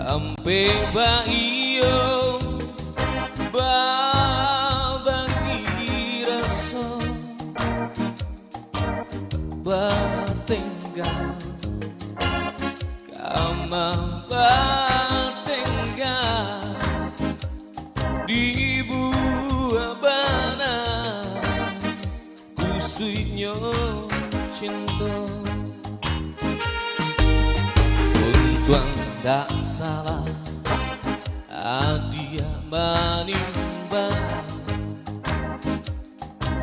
Ampe baio babagi rasa batenggang kama batenggang di buah bana kusuitnya cinta untuang tak salah adia manimbang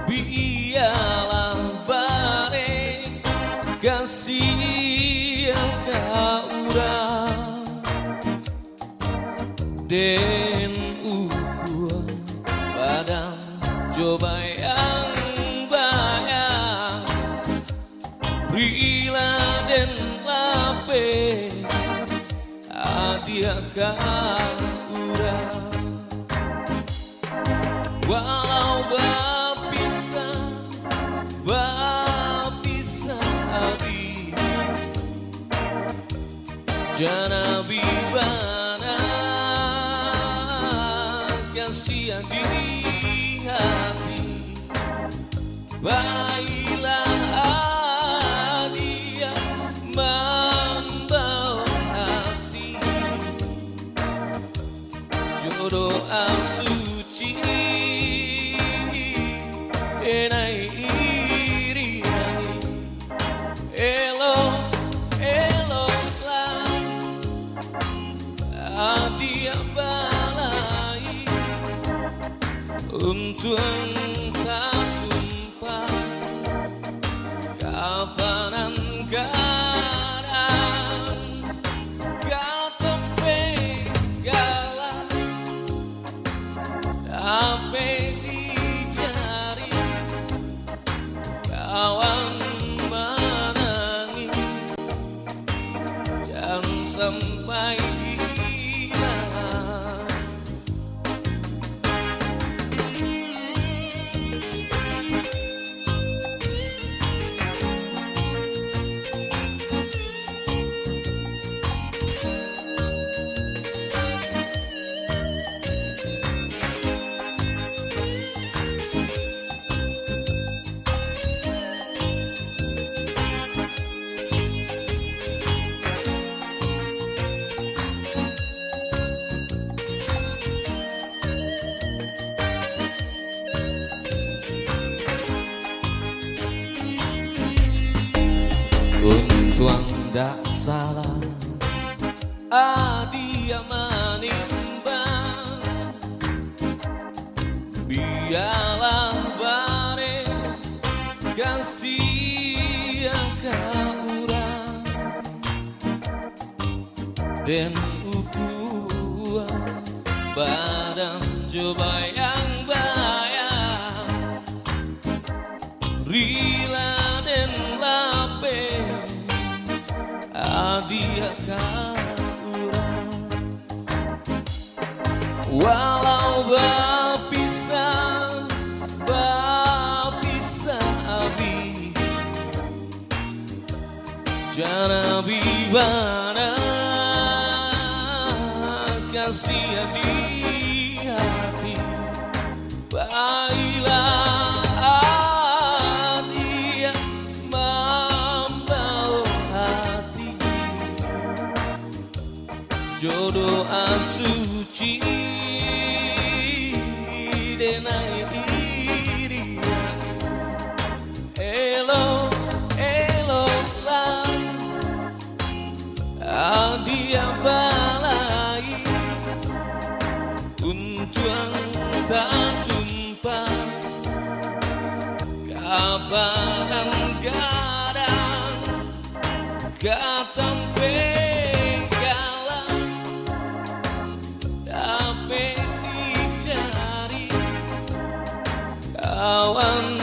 biarlah bareng kasih ka urang den ukuan badan coba yang bayang rila den lape adia ka urang walau bapisah abi jana bibana kasih di hati baiklah adia membawa hati jodoh suci enai iri elo elo lah adia balai untuk tak tumpah kapanan garan katempe galah ape dicari kawan menangis jangan sampai hilang. Untuang dak salah adia manimbang biarlah bare kasih ka urang den ukuan badan coba yang bayang rila den lape adia ka urang walau bapisah abi jana bibana kasih di hati baiklah jodoh suci denai iri elo elo lah adia balai untuang tak tumpah kabaran gadang katampe kawan